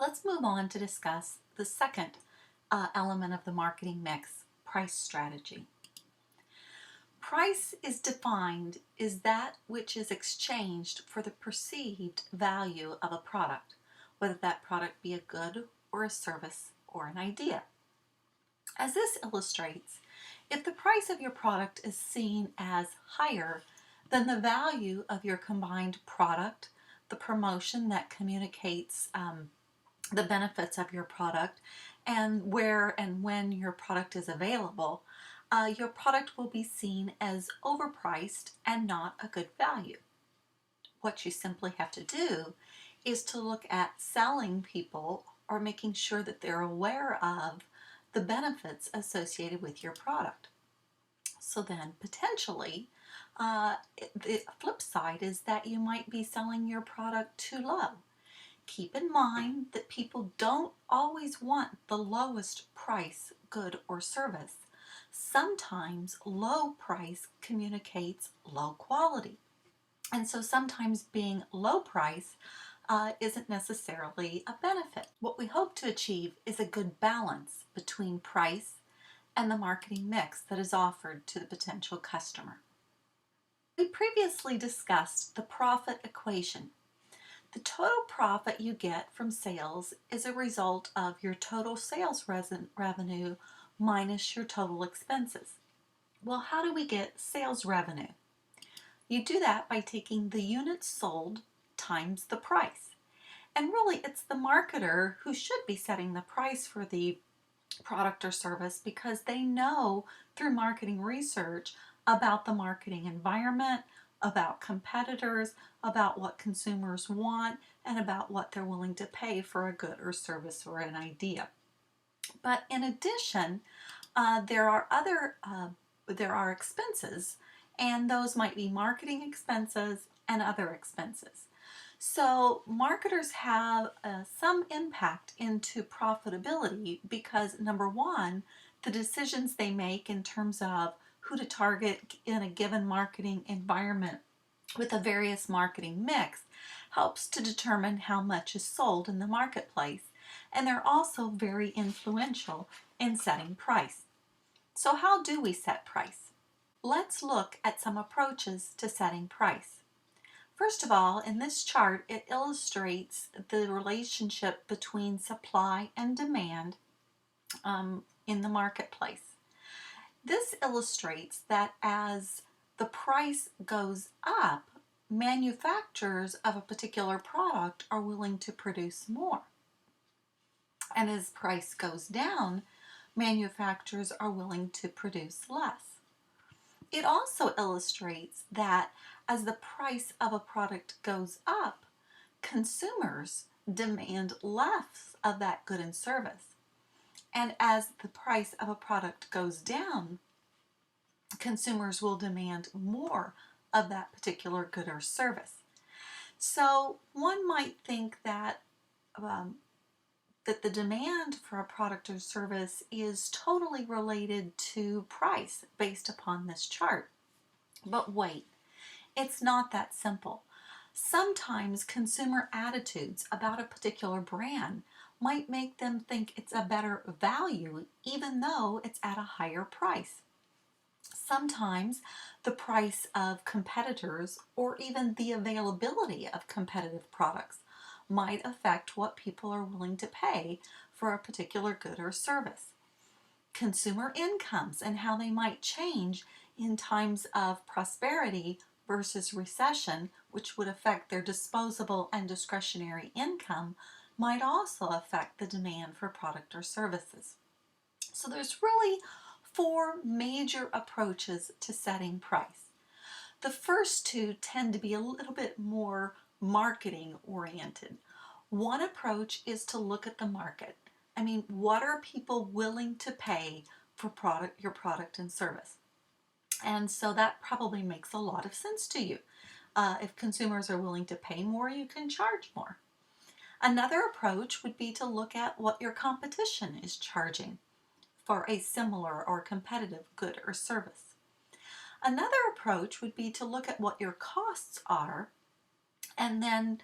Let's move on to discuss the second element of the marketing mix, price strategy. Price is defined as that which is exchanged for the perceived value of a product, whether that product be a good or a service or an idea. As this illustrates, if the price of your product is seen as higher than the value of your combined product, the promotion that communicates the benefits of your product, and where and when your product is available, your product will be seen as overpriced and not a good value. What you simply have to do is to look at selling people or making sure that they're aware of the benefits associated with your product. So then potentially, the flip side is that you might be selling your product too low. Keep in mind that people don't always want the lowest price, good or service. Sometimes low price communicates low quality. And so sometimes being low price isn't necessarily a benefit. What we hope to achieve is a good balance between price and the marketing mix that is offered to the potential customer. We previously discussed the profit equation. The total profit you get from sales is a result of your total sales revenue minus your total expenses. Well, how do we get sales revenue? You do that by taking the units sold times the price. And really, it's the marketer who should be setting the price for the product or service because they know through marketing research about the marketing environment, about competitors, about what consumers want, and about what they're willing to pay for a good or service or an idea. But in addition, there are expenses, and those might be marketing expenses and other expenses. So marketers have some impact into profitability because, number one, the decisions they make in terms of who to target in a given marketing environment with a various marketing mix helps to determine how much is sold in the marketplace, and they're also very influential in setting price. So how do we set price? Let's look at some approaches to setting price. First of all, in this chart, it illustrates the relationship between supply and demand in the marketplace. This illustrates that as the price goes up, manufacturers of a particular product are willing to produce more. And as price goes down, manufacturers are willing to produce less. It also illustrates that as the price of a product goes up, consumers demand less of that good and service. And as the price of a product goes down, consumers will demand more of that particular good or service. So one might think that the demand for a product or service is totally related to price based upon this chart. But wait, it's not that simple. Sometimes consumer attitudes about a particular brand might make them think it's a better value even though it's at a higher price. Sometimes the price of competitors or even the availability of competitive products might affect what people are willing to pay for a particular good or service. Consumer incomes and how they might change in times of prosperity versus recession, which would affect their disposable and discretionary income, might also affect the demand for product or services. So there's really four major approaches to setting price. The first two tend to be a little bit more marketing oriented. One approach is to look at the market. What are people willing to pay for your product and service? And so that probably makes a lot of sense to you. If consumers are willing to pay more, you can charge more. Another approach would be to look at what your competition is charging for a similar or competitive good or service. Another approach would be to look at what your costs are and then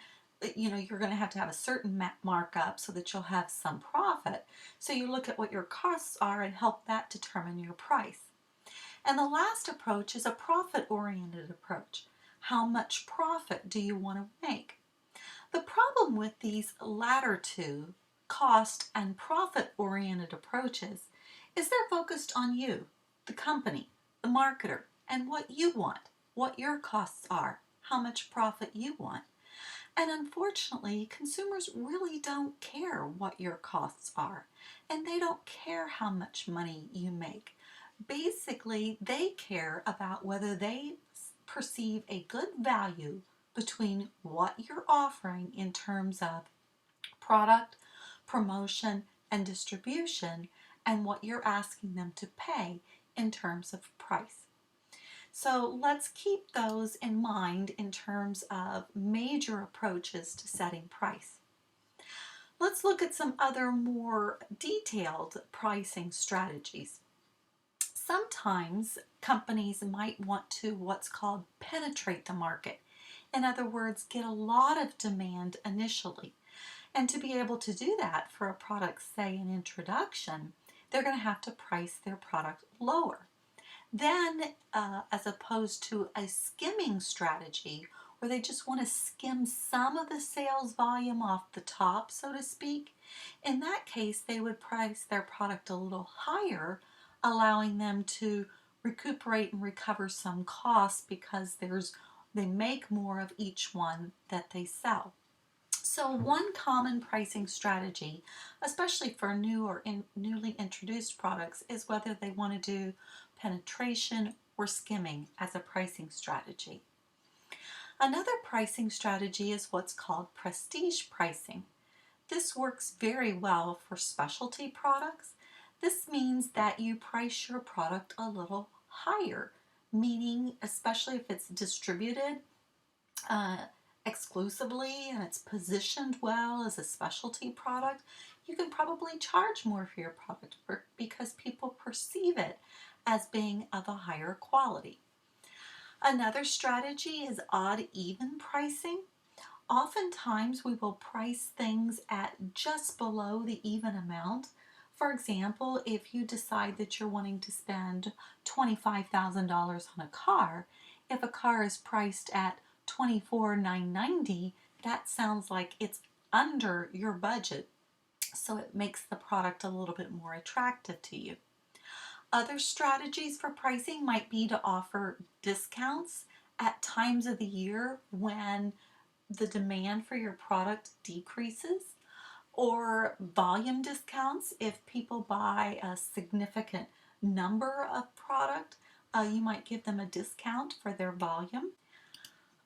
you're going to have a certain markup so that you'll have some profit. So you look at what your costs are and help that determine your price. And the last approach is a profit-oriented approach. How much profit do you want to make? The problem with these latter two, cost and profit-oriented approaches, is they're focused on you, the company, the marketer, and what you want, what your costs are, how much profit you want. And unfortunately, consumers really don't care what your costs are, and they don't care how much money you make. Basically, they care about whether they perceive a good value between what you're offering in terms of product, promotion, and distribution, and what you're asking them to pay in terms of price. So let's keep those in mind in terms of major approaches to setting price. Let's look at some other more detailed pricing strategies. Sometimes companies might want to what's called penetrate the market. In other words, get a lot of demand initially. And to be able to do that for a product, say an introduction, they're going to have to price their product lower. Then, as opposed to a skimming strategy, where they just want to skim some of the sales volume off the top, so to speak, in that case, they would price their product a little higher, allowing them to recuperate and recover some costs because they make more of each one that they sell. So one common pricing strategy, especially for new or newly introduced products, is whether they want to do penetration or skimming as a pricing strategy. Another pricing strategy is what's called prestige pricing. This works very well for specialty products. This means that you price your product a little higher, meaning especially if it's distributed exclusively and it's positioned well as a specialty product, you can probably charge more for your product because people perceive it as being of a higher quality. Another strategy is odd-even pricing. Oftentimes we will price things at just below the even amount. For example, if you decide that you're wanting to spend $25,000 on a car, if a car is priced at $24,990, that sounds like it's under your budget, so it makes the product a little bit more attractive to you. Other strategies for pricing might be to offer discounts at times of the year when the demand for your product decreases, or volume discounts if people buy a significant number of product. You might give them a discount for their volume.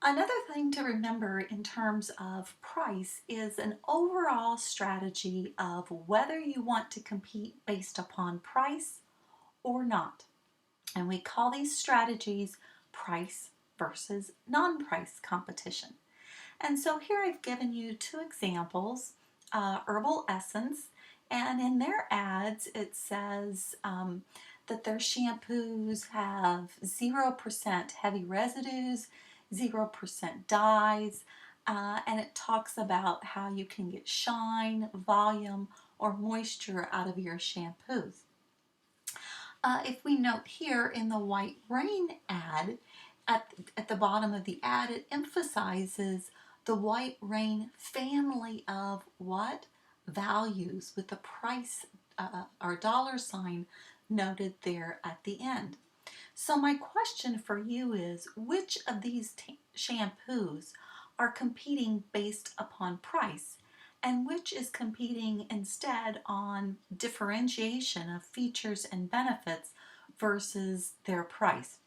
Another thing to remember in terms of price is an overall strategy of whether you want to compete based upon price or not. And we call these strategies price versus non-price competition. And so here I've given you two examples, Herbal Essence, and in their ads it says that their shampoos have 0% heavy residues, 0% dyes, and it talks about how you can get shine, volume, or moisture out of your shampoos. If we note here in the White Rain ad, at the bottom of the ad, it emphasizes the White Rain family of what? Values, with the price or dollar sign noted there at the end. So my question for you is, which of these shampoos are competing based upon price, and which is competing instead on differentiation of features and benefits versus their price?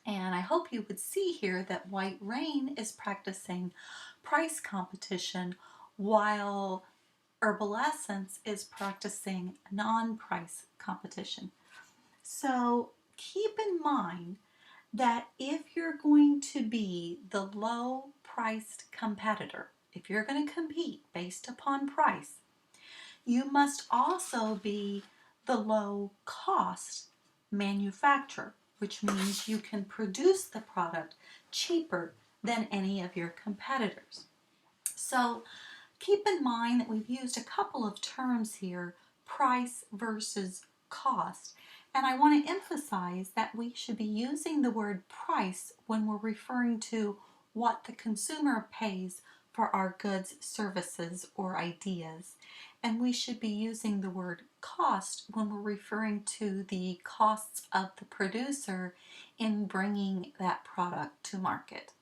And I hope you would see here that White Rain is practicing price competition while Herbal Essence is practicing non-price competition. So keep in mind that if you're going to be the low-priced competitor, if you're going to compete based upon price, you must also be the low-cost manufacturer, which means you can produce the product cheaper than any of your competitors. So keep in mind that we've used a couple of terms here, price versus cost. And I want to emphasize that we should be using the word price when we're referring to what the consumer pays for our goods, services, or ideas. And we should be using the word cost when we're referring to the costs of the producer in bringing that product to market.